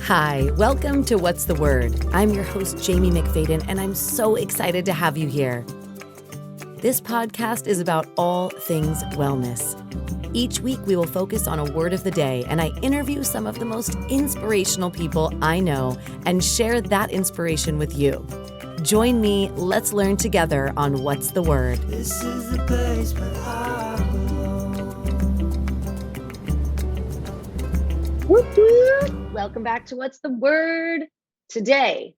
Hi, welcome to What's the Word? I'm your host, Jaime McFaden, and I'm so excited to have you here. This podcast is about all things wellness. Each week, we will focus on a word of the day, and I interview some of the most inspirational people I know and share that inspiration with you. Join me, let's learn together on What's the Word. This is the place where I belong. Whoop, whoop. Welcome back to What's the Word? Today,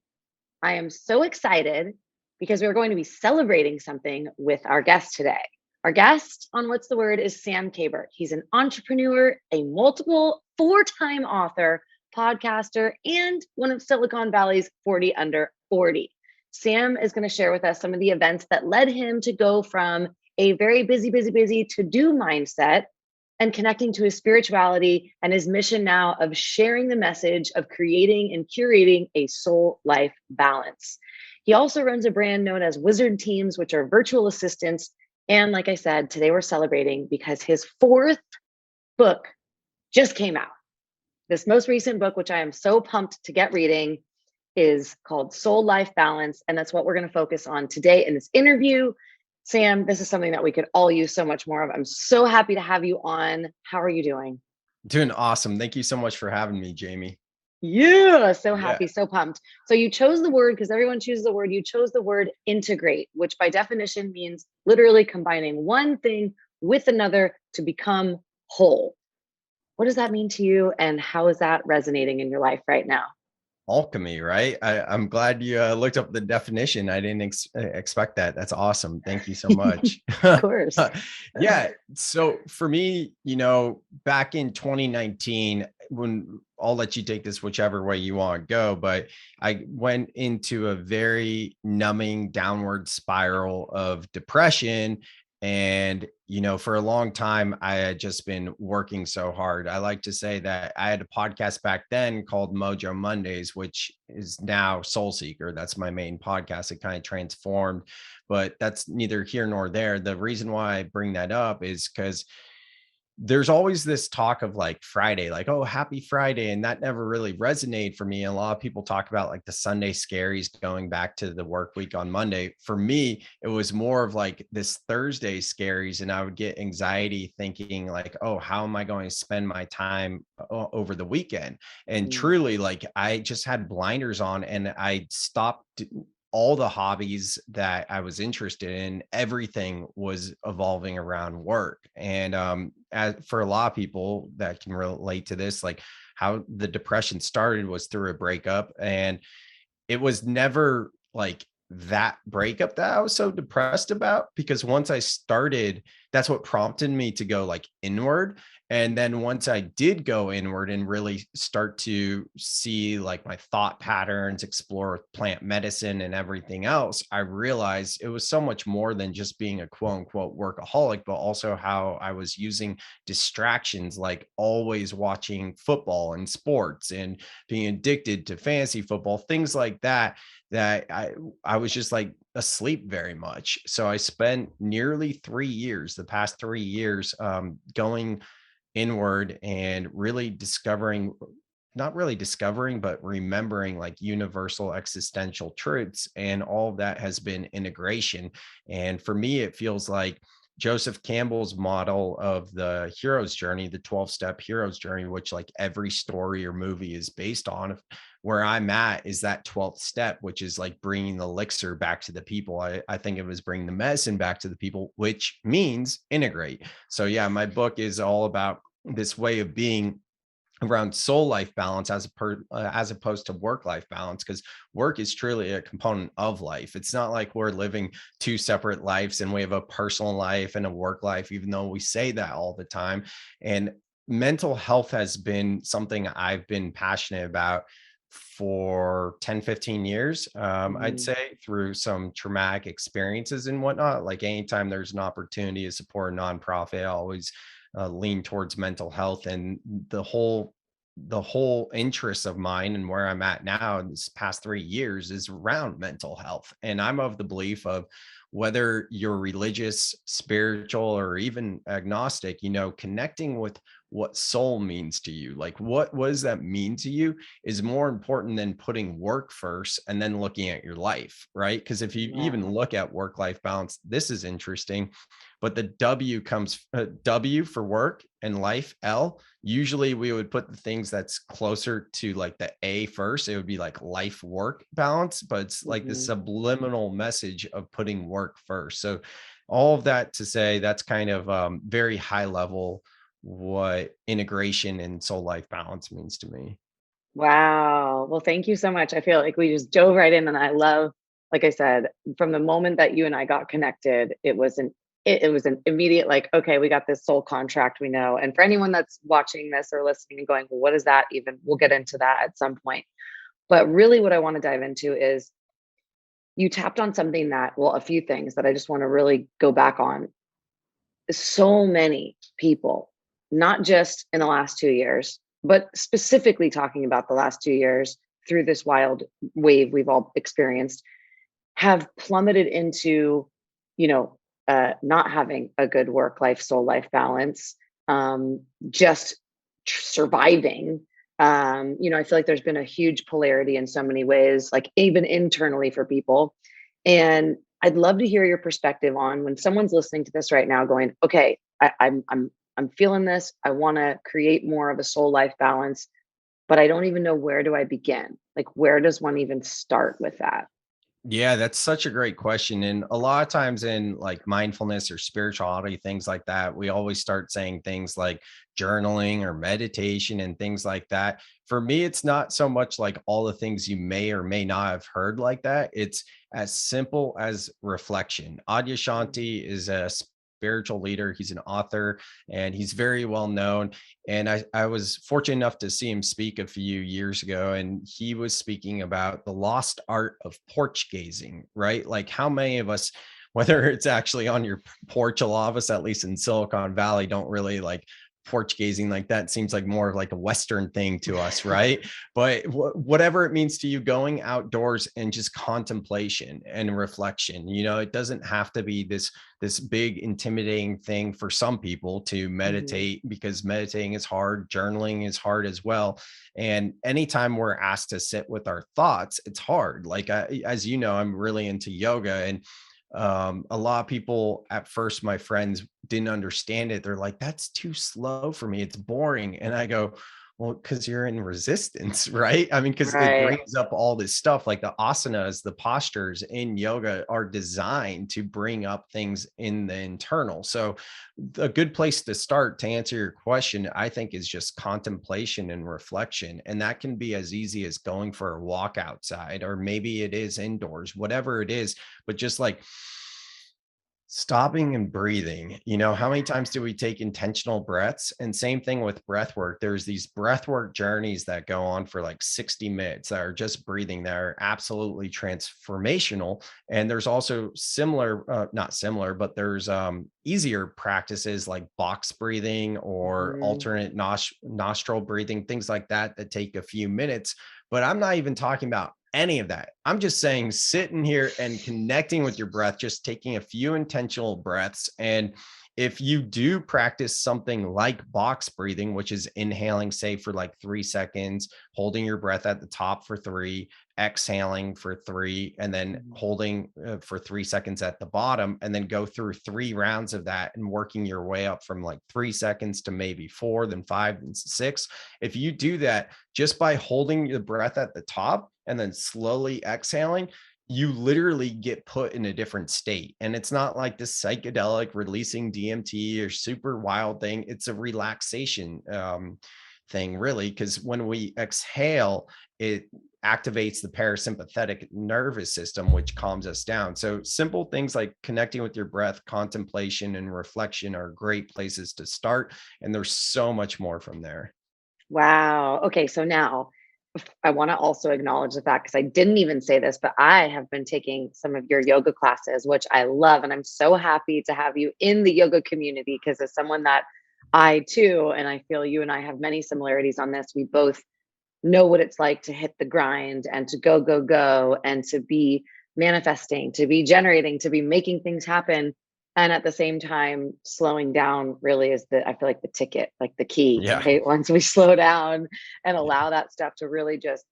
I am so excited because we're going to be celebrating something with our guest today. Our guest on What's the Word is Sam Kabert. He's an entrepreneur, a multiple four-time author, podcaster, and one of Silicon Valley's 40 under 40. Sam is going to share with us some of the events that led him to go from a very busy to-do mindset and connecting to his spirituality and his mission now of sharing the message of creating and curating a soul life balance. He also runs a brand known as Wizard Teams, which are virtual assistants. And like I said, today we're celebrating because his fourth book just came out. This most recent book, which I am so pumped to get reading, is called Soul Life Balance. And that's what we're going to focus on today in this interview. Sam, this is something that we could all use so much more of. I'm so happy to have you on. How are you doing? Doing awesome. Thank you so much for having me, Jaime. Yeah, so happy, so pumped. So you chose the word, because everyone chooses the word, you chose the word integrate, which by definition means literally combining one thing with another to become whole. What does that mean to you, and how is that resonating in your life right now? Alchemy, right? I'm glad you looked up the definition. I didn't expect that. That's awesome. Thank you so much. Of course. Yeah. So for me, back in 2019, when I'll let you take this whichever way you want to go, but I went into a very numbing downward spiral of depression. And, for a long time, I had just been working so hard. I like to say that I had a podcast back then called Mojo Mondays, which is now Soul Seeker. That's my main podcast. It kind of transformed, but that's neither here nor there. The reason why I bring that up is because there's always this talk of like Friday, like, oh, happy Friday. And that never really resonated for me. And a lot of people talk about like the Sunday scaries going back to the work week on Monday. For me, it was more of like this Thursday scaries. And I would get anxiety thinking like, oh, how am I going to spend my time over the weekend? And truly, like, I just had blinders on and I stopped all the hobbies that I was interested in. Everything was evolving around work. And for a lot of people that can relate to this, like how the depression started was through a breakup. And it was never like that breakup that I was so depressed about, because once I started, that's what prompted me to go like inward. And then once I did go inward and really start to see like my thought patterns, explore plant medicine and everything else, I realized it was so much more than just being a quote unquote workaholic, but also how I was using distractions, like always watching football and sports and being addicted to fantasy football, things like that, that I was just like asleep very much. So I spent nearly 3 years, the past 3 years, going inward and really discovering, not really discovering, but remembering like universal existential truths. And all of that has been integration. And for me, it feels like Joseph Campbell's model of the hero's journey, the 12-step hero's journey, which like every story or movie is based on. Where I'm at is that 12th step, which is like bringing the elixir back to the people. I think it was bringing the medicine back to the people, which means integrate. So yeah, my book is all about this way of being around soul life balance as opposed to work life balance, because work is truly a component of life. It's not like we're living two separate lives and we have a personal life and a work life, even though we say that all the time. And mental health has been something I've been passionate about for 10, 15 years. I'd say through some traumatic experiences and whatnot. Like anytime there's an opportunity to support a nonprofit, I always lean towards mental health. And the whole interest of mine and where I'm at now in this past 3 years is around mental health. And I'm of the belief of whether you're religious, spiritual, or even agnostic, connecting with what soul means to you. Like what does that mean to you is more important than putting work first and then looking at your life, right? Because if you Yeah. even look at work-life balance, this is interesting, but the W comes W for work and life, L. Usually we would put the things that's closer to like the A first. It would be like life work balance, but it's like the Mhm. subliminal message of putting work first. So all of that to say that's kind of very high level what integration and soul life balance means to me. Wow. Well, thank you so much. I feel like we just dove right in, and I love, like I said, from the moment that you and I got connected, it was an immediate like, okay, we got this soul contract, we know. And for anyone that's watching this or listening and going, well, what is that even? We'll get into that at some point. But really, what I want to dive into is you tapped on something that, well, a few things that I just want to really go back on. So many people, not just in the last 2 years, but specifically talking about the last 2 years through this wild wave we've all experienced, have plummeted into, you know, not having a good work life, soul life balance, just surviving. I feel like there's been a huge polarity in so many ways, like even internally for people. And I'd love to hear your perspective on when someone's listening to this right now, going, "Okay, I'm feeling this. I want to create more of a soul life balance, but I don't even know where do I begin. Like, where does one even start with that?" Yeah, that's such a great question. And a lot of times in like mindfulness or spirituality, things like that, we always start saying things like journaling or meditation and things like that. For me, it's not so much like all the things you may or may not have heard like that. It's as simple as reflection. Mm. Adyashanti is a spiritual leader. He's an author and he's very well known. And I was fortunate enough to see him speak a few years ago. And he was speaking about the lost art of porch gazing, right? Like how many of us, whether it's actually on your porch, a lot of us, at least in Silicon Valley, don't really like porch gazing like that. Seems like more of like a Western thing to us, right? But whatever it means to you, going outdoors and just contemplation and reflection, it doesn't have to be this big intimidating thing for some people to Mhm. meditate, because meditating is hard, journaling is hard as well. And anytime we're asked to sit with our thoughts, it's hard. Like as you know, I'm really into yoga, and a lot of people at first, my friends, didn't understand it. They're like, that's too slow for me, it's boring. And I go, well, because you're in resistance, right? I mean, because it Right. brings up all this stuff, like the asanas, the postures in yoga are designed to bring up things in the internal. So a good place to start to answer your question, I think, is just contemplation and reflection. And that can be as easy as going for a walk outside, or maybe it is indoors, whatever it is, but just like stopping and breathing. How many times do we take intentional breaths? And same thing with breath work. There's these breath work journeys that go on for like 60 minutes that are just breathing, that are absolutely transformational. And there's also not similar, but there's easier practices like box breathing or Mhm. alternate nostril breathing, things like that that take a few minutes. But I'm not even talking about any of that. I'm just saying sitting here and connecting with your breath, just taking a few intentional breaths. And if you do practice something like box breathing, which is inhaling, say, for like 3 seconds, holding your breath at the top for three, exhaling for three, and then Mhm. holding for 3 seconds at the bottom, and then go through 3 rounds of that and working your way up from like 3 seconds to maybe four, then five, then six. If you do that just by holding the breath at the top and then slowly exhaling, you literally get put in a different state. And it's not like this psychedelic releasing DMT or super wild thing. It's a relaxation thing, really, because when we exhale, it activates the parasympathetic nervous system, which calms us down. So simple things like connecting with your breath, contemplation, and reflection are great places to start. And there's so much more from there. Wow. Okay, so now I want to also acknowledge the fact, because I didn't even say this, but I have been taking some of your yoga classes, which I love. And I'm so happy to have you in the yoga community, because as someone that I too, and I feel you and I have many similarities on this, we both know what it's like to hit the grind and to go, go, go, and to be manifesting, to be generating, to be making things happen. And at the same time, slowing down really is I feel like the ticket, like the key, Yeah. right? Once we slow down and allow that stuff to really just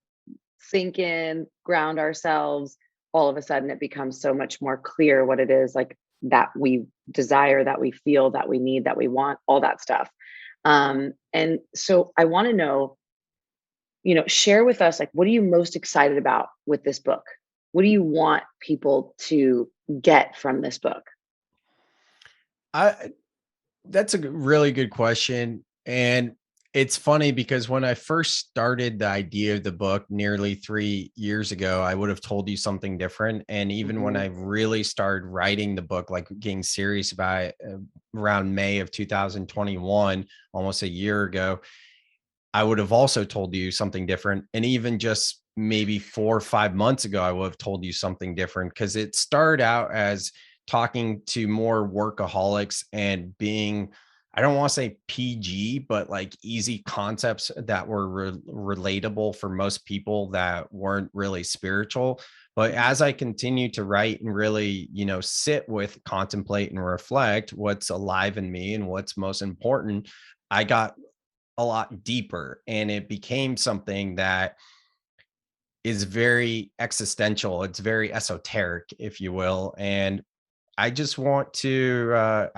sink in, ground ourselves, all of a sudden it becomes so much more clear what it is like that we desire, that we feel, that we need, that we want, all that stuff. And so I want to know, share with us, like, what are you most excited about with this book? What do you want people to get from this book? That's a really good question. And it's funny because when I first started the idea of the book nearly 3 years ago, I would have told you something different. And even when I really started writing the book, like getting serious about it around May of 2021, almost a year ago, I would have also told you something different. And even just maybe 4 or 5 months ago, I would have told you something different, because it started out as talking to more workaholics and being, I don't want to say PG, but like easy concepts that were relatable for most people that weren't really spiritual. But as I continue to write and really, sit with, contemplate, and reflect what's alive in me and what's most important, I got a lot deeper, and it became something that is very existential. It's very esoteric, if you will. And I just want to,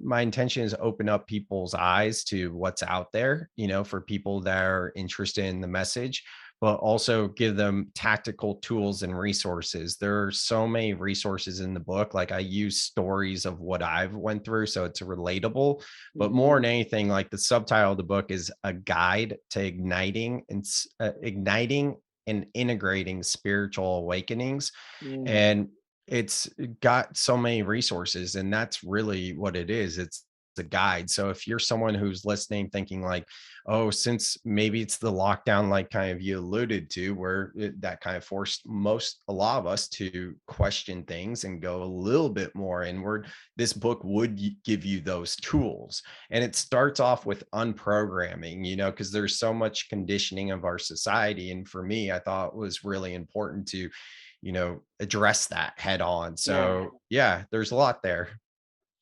my intention is open up people's eyes to what's out there, for people that are interested in the message, but also give them tactical tools and resources. There are so many resources in the book. Like, I use stories of what I've went through, so it's relatable, but more than anything, like, the subtitle of the book is a guide to igniting and integrating spiritual awakenings. And it's got so many resources, and that's really what it is. It's a guide. So if you're someone who's listening thinking like, oh, since maybe it's the lockdown, like kind of you alluded to, where that kind of forced a lot of us to question things and go a little bit more inward, this book would give you those tools. And it starts off with unprogramming, because there's so much conditioning of our society. And for me, I thought it was really important to address that head on. So yeah, there's a lot there.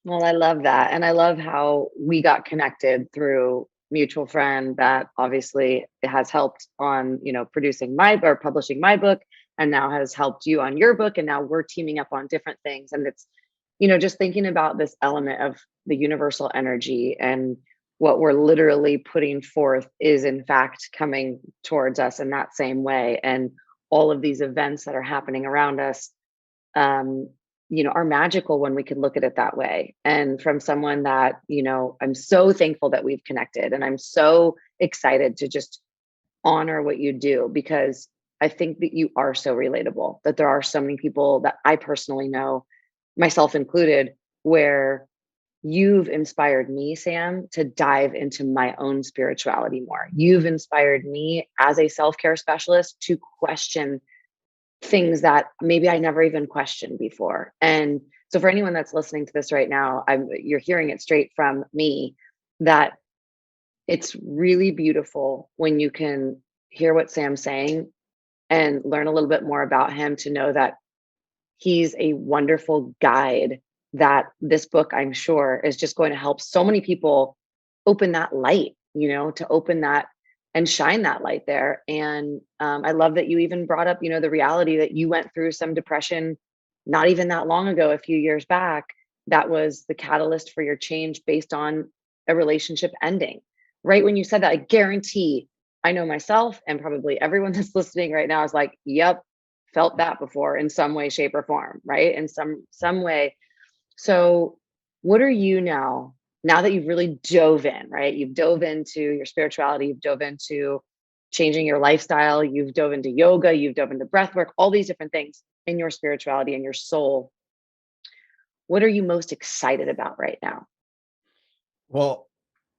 Well, I love that. And I love how we got connected through mutual friend that obviously has helped on, publishing my book, and now has helped you on your book. And now we're teaming up on different things. And it's, just thinking about this element of the universal energy, and what we're literally putting forth is in fact coming towards us in that same way. And all of these events that are happening around us, are magical when we can look at it that way. And from someone that, I'm so thankful that we've connected, and I'm so excited to just honor what you do, because I think that you are so relatable, that there are so many people that I personally know, myself included, where you've inspired me, Sam, to dive into my own spirituality more. You've inspired me as a self-care specialist to question things that maybe I never even questioned before. And so for anyone that's listening to this right now, you're hearing it straight from me, that it's really beautiful when you can hear what Sam's saying and learn a little bit more about him, to know that he's a wonderful guide, that this book, I'm sure, is just going to help so many people open that light, to open that and shine that light there. And I love that you even brought up, the reality that you went through some depression not even that long ago, a few years back, that was the catalyst for your change based on a relationship ending. Right when you said that, I guarantee I know myself, and probably everyone that's listening right now is like, yep, felt that before in some way, shape, or form, right? In some way. So what are you now that you've really dove in, right? You've dove into your spirituality, you've dove into changing your lifestyle, you've dove into yoga, you've dove into breath work, all these different things in your spirituality and your soul. What are you most excited about right now? Well,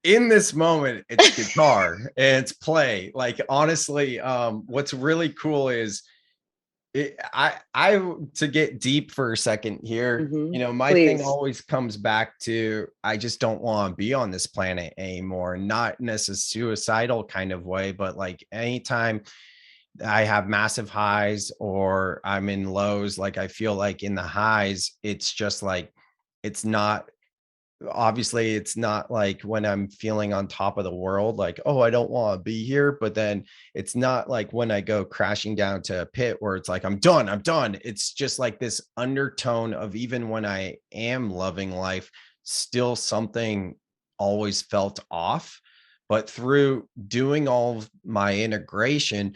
in this moment, it's guitar and it's play. Like, honestly, what's really cool is I to get deep for a second here, my Please. thing always comes back to, I just don't want to be on this planet anymore. Not in a suicidal kind of way, but like anytime, I have massive highs or I'm in lows. Like I feel like in the highs, it's just like, it's not, obviously it's not like when I'm feeling on top of the world, like, oh, I don't want to be here. But then it's not like when I go crashing down to a pit where it's like, I'm done, I'm done. It's just like this undertone of, even when I am loving life, still something always felt off. But through doing all of my integration,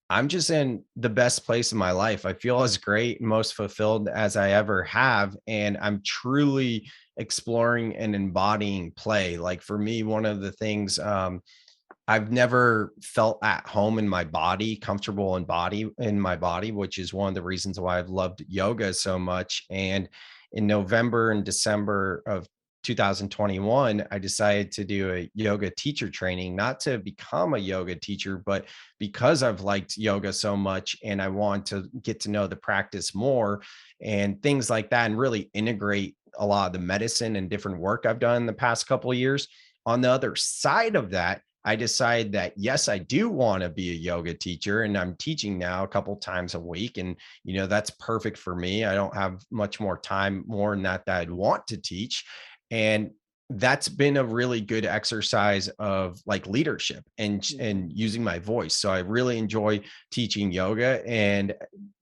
I'm just in the best place in my life. I feel as great and most fulfilled as I ever have. And I'm truly exploring and embodying play. Like for me, one of the things, I've never felt at home in my body, comfortable in my body, which is one of the reasons why I've loved yoga so much. And in November and December of 2021, I decided to do a yoga teacher training, not to become a yoga teacher, but because I've liked yoga so much and I want to get to know the practice more and things like that, and really integrate a lot of the medicine and different work I've done in the past couple of years. On the other side of that, I decided that yes, I do want to be a yoga teacher, and I'm teaching now a couple times a week. And, that's perfect for me. I don't have much more time more than that I'd want to teach. And that's been a really good exercise of like leadership and using my voice. So I really enjoy teaching yoga and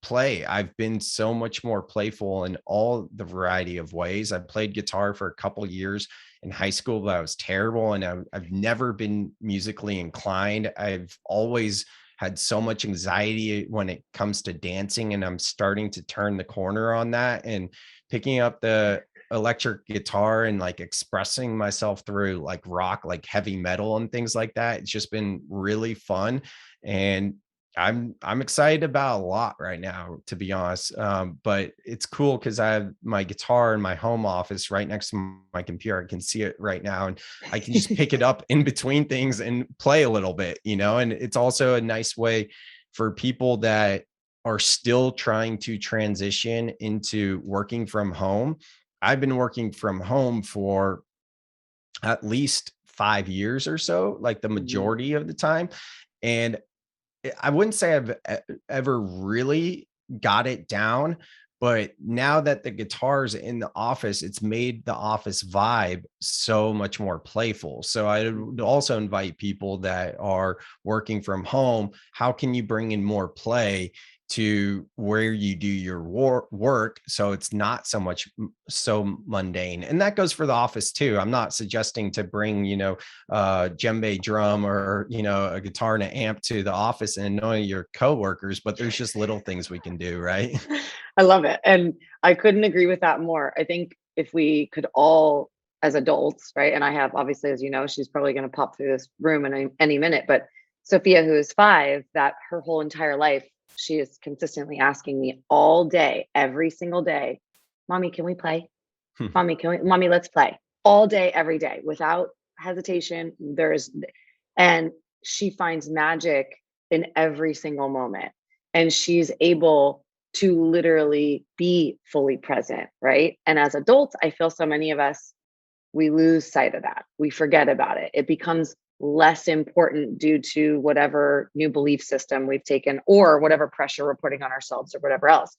play. I've been so much more playful in all the variety of ways. I played guitar for a couple of years in high school, but I was terrible, and I've never been musically inclined. I've always had so much anxiety when it comes to dancing, and I'm starting to turn the corner on that and picking up the electric guitar and like expressing myself through like rock, like heavy metal and things like that. It's just been really fun. And I'm excited about a lot right now, to be honest. But it's cool because I have my guitar in my home office right next to my computer. I can see it right now, and I can just pick it up in between things and play a little bit, and it's also a nice way for people that are still trying to transition into working from home. I've been working from home for at least 5 years or so, like the Mhm. majority of the time. And I wouldn't say I've ever really got it down, but now that the guitar's in the office, it's made the office vibe so much more playful. So I would also invite people that are working from home, how can you bring in more play to where you do your work so it's not so mundane? And that goes for the office too. I'm not suggesting to bring djembe drum or a guitar and an amp to the office and annoy your coworkers, but there's just little things we can do, right? I love it. And I couldn't agree with that more. I think if we could all, as adults, right? And I have, obviously, as you know, she's probably going to pop through this room in any minute, but Sophia, who is 5, that her whole entire life, she is consistently asking me all day, every single day, Mommy, can we play? Mommy, let's play all day, every day, without hesitation. And she finds magic in every single moment. And she's able to literally be fully present, right? And as adults, I feel so many of us, we lose sight of that. We forget about it. It becomes less important due to whatever new belief system we've taken or whatever pressure we're putting on ourselves or whatever else.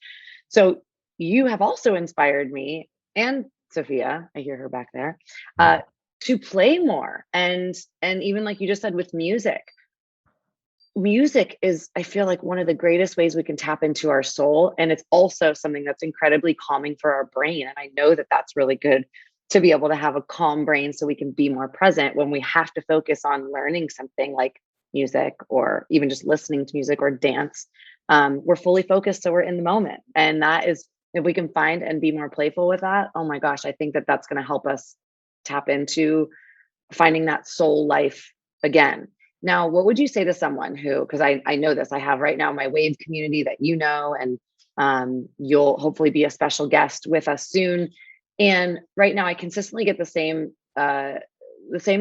So you have also inspired me and Sophia, I hear her back there, to play more. And even like you just said with music is, I feel like, one of the greatest ways we can tap into our soul. And it's also something that's incredibly calming for our brain. And I know that that's really good to be able to have a calm brain so we can be more present when we have to focus on learning something like music or even just listening to music or dance. We're fully focused, so we're in the moment. And that is, if we can find and be more playful with that, oh my gosh, I think that that's going to help us tap into finding that soul life again. Now, what would you say to someone who, because I know this, I have right now my wave community that you know, and you'll hopefully be a special guest with us soon. And right now I consistently get the same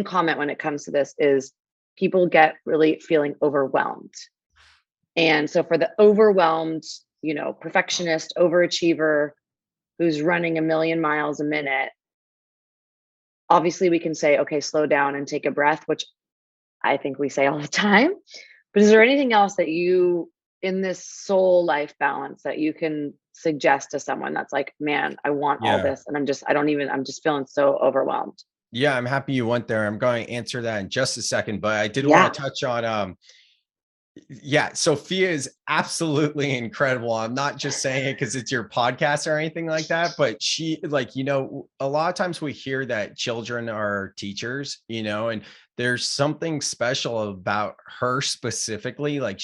comment when it comes to this is people get really feeling overwhelmed. And so for the overwhelmed, perfectionist, overachiever who's running a million miles a minute, obviously we can say, okay, slow down and take a breath, which I think we say all the time. But is there anything else that you in this soul life balance that you can suggest to someone that's like, man, I want all Yeah. this, and I'm just feeling so overwhelmed? Yeah, I'm happy you went there. I'm going to answer that in just a second, but I did Yeah. want to touch on yeah, Sophia is absolutely incredible. I'm not just saying it because it's your podcast or anything like that, but she, like, a lot of times we hear that children are teachers, and there's something special about her specifically. Like,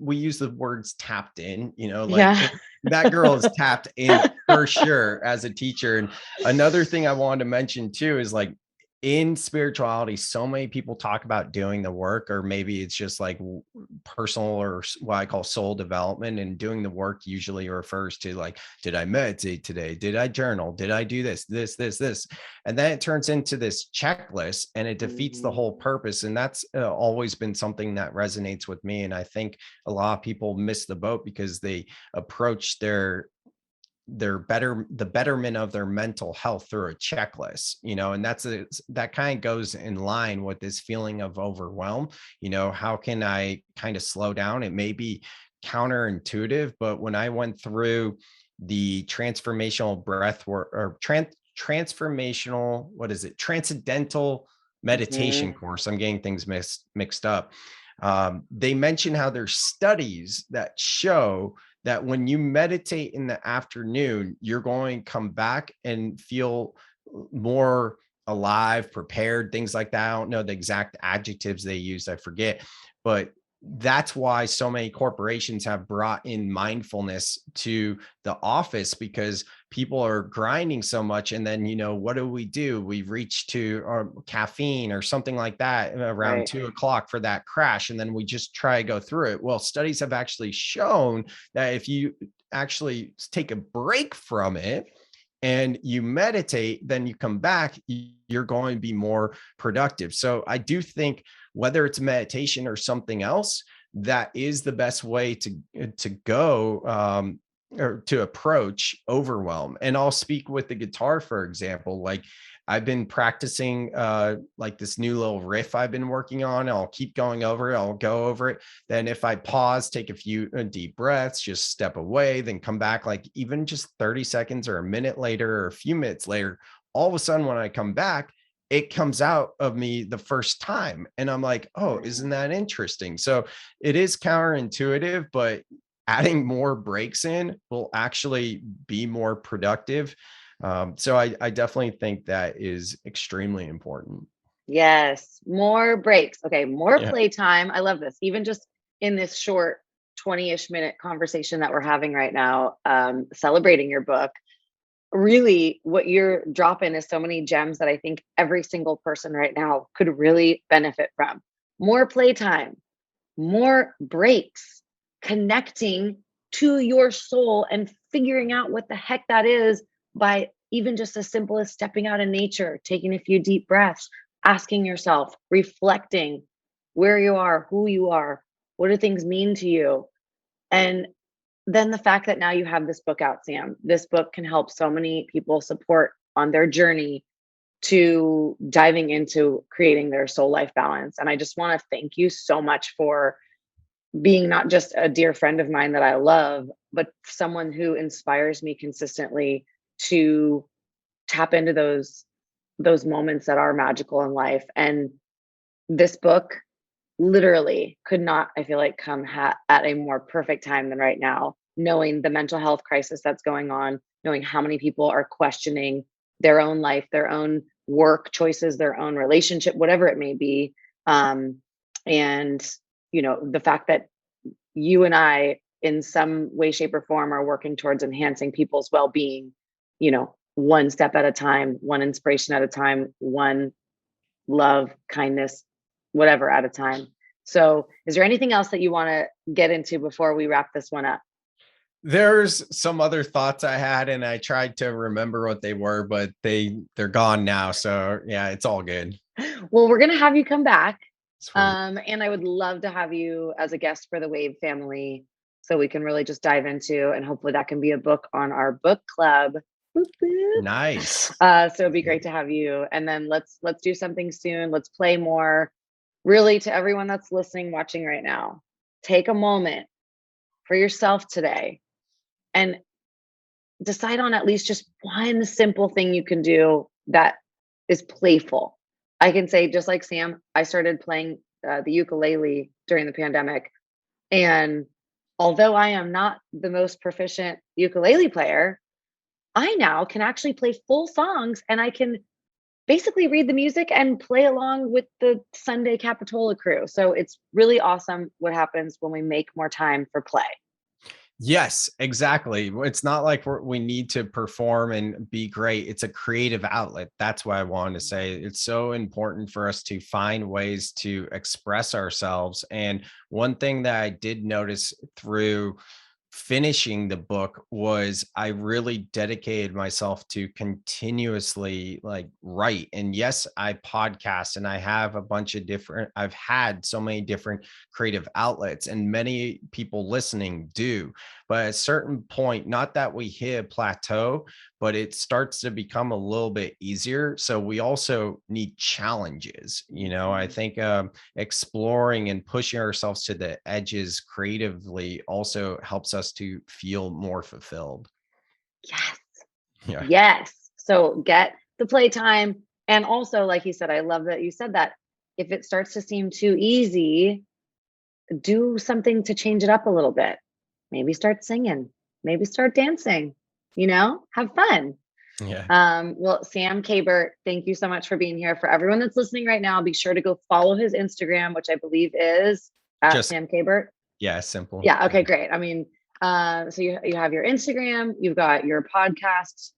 we use the words tapped in, Yeah. that girl is tapped in for sure as a teacher. And another thing I wanted to mention too is, like, in spirituality, so many people talk about doing the work, or maybe it's just like personal, or what I call soul development. And doing the work usually refers to, like, did I meditate today? Did I journal? Did I do this? And then it turns into this checklist, and it defeats the whole Mhm. purpose. And that's always been something that resonates with me. And I think a lot of people miss the boat because they approach the betterment of their mental health through a checklist, and that kind of goes in line with this feeling of overwhelm. How can I kind of slow down? It may be counterintuitive, but when I went through the transformational breath work, or transformational, what is it, transcendental meditation Mhm. course, I'm getting things mixed up. They mention how there's studies that show that when you meditate in the afternoon, you're going to come back and feel more alive, prepared, things like that. I don't know the exact adjectives they used, I forget, but that's why so many corporations have brought in mindfulness to the office, because people are grinding so much. And then, what do? We reach to our caffeine or something like that around Right. 2 o'clock for that crash. And then we just try to go through it. Well, studies have actually shown that if you actually take a break from it and you meditate, then you come back, you're going to be more productive. So I do think, whether it's meditation or something else, that is the best way to go, or to approach overwhelm. And I'll speak with the guitar, for example. Like, I've been practicing like this new little riff I've been working on. I'll keep going over it. I'll go over it. Then if I pause, take a few deep breaths, just step away, then come back, like even just 30 seconds or a minute later or a few minutes later, all of a sudden when I come back, it comes out of me the first time. And I'm like, oh, isn't that interesting? So it is counterintuitive, but adding more breaks in will actually be more productive. So I definitely think that is extremely important. Yes, more breaks. Okay, more Yeah. playtime. I love this. Even just in this short 20-ish minute conversation that we're having right now, celebrating your book, really what you're dropping is so many gems that I think every single person right now could really benefit from. More playtime, more breaks, connecting to your soul and figuring out what the heck that is by even just as simple as stepping out in nature, taking a few deep breaths, asking yourself, reflecting where you are, who you are, what do things mean to you? And then the fact that now you have this book out, Sam, this book can help so many people support on their journey to diving into creating their soul life balance. And I just want to thank you so much for being not just a dear friend of mine that I love, but someone who inspires me consistently to tap into those moments that are magical in life. And this book literally could not, I feel like, come at a more perfect time than right now, knowing the mental health crisis that's going on, knowing how many people are questioning their own life, their own work choices, their own relationship, whatever it may be. And the fact that you and I, in some way, shape, or form, are working towards enhancing people's well-being, one step at a time, one inspiration at a time, one love, kindness, whatever at a time. So, is there anything else that you want to get into before we wrap this one up? There's some other thoughts I had, and I tried to remember what they were, but they're gone now. So yeah, it's all good. Well, we're going to have you come back. Sweet. And I would love to have you as a guest for the Wave family so we can really just dive into, and hopefully that can be a book on our book club. Boop, boop. Nice. So it'd be great to have you. And then let's do something soon. Let's play more. Really, to everyone that's listening, watching right now, take a moment, for yourself today and decide on at least just one simple thing you can do that is playful. I can say, just like Sam, I started playing the ukulele during the pandemic. And although I am not the most proficient ukulele player, I now can actually play full songs, and I can basically read the music and play along with the Sunday Capitola crew. So it's really awesome what happens when we make more time for play. Yes, exactly. It's not like we need to perform and be great. It's a creative outlet. That's why I wanted to say it's so important for us to find ways to express ourselves. And one thing that I did notice through finishing the book was I really dedicated myself to continuously like write. And yes, I podcast and I have a bunch of I've had so many different creative outlets, and many people listening do. But at a certain point, not that we hit a plateau, but it starts to become a little bit easier. So we also need challenges. I think exploring and pushing ourselves to the edges creatively also helps us to feel more fulfilled. Yes. Yeah. Yes. So get the playtime. And also, like you said, I love that you said that. If it starts to seem too easy, do something to change it up a little bit. Maybe start singing, maybe start dancing, have fun. Yeah. Well, Sam Kabert, thank you so much for being here. For everyone that's listening right now, be sure to go follow his Instagram, which I believe is at Just Sam Kabert. Yeah, simple. Yeah. Okay, great. I mean, so you have your Instagram, you've got your podcast,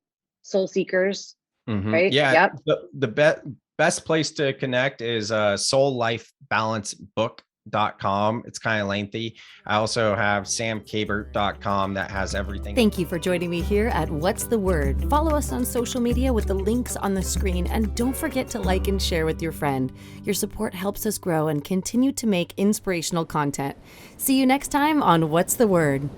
Soul Seekers, right? Yeah. Yep. The best place to connect is soullifebalancebook.com. It's kind of lengthy. I also have samkabert.com that has everything. Thank you for joining me here at What's the Word. Follow us on social media with the links on the screen, and don't forget to like and share with your friend. Your support helps us grow and continue to make inspirational content. See you next time on What's the Word.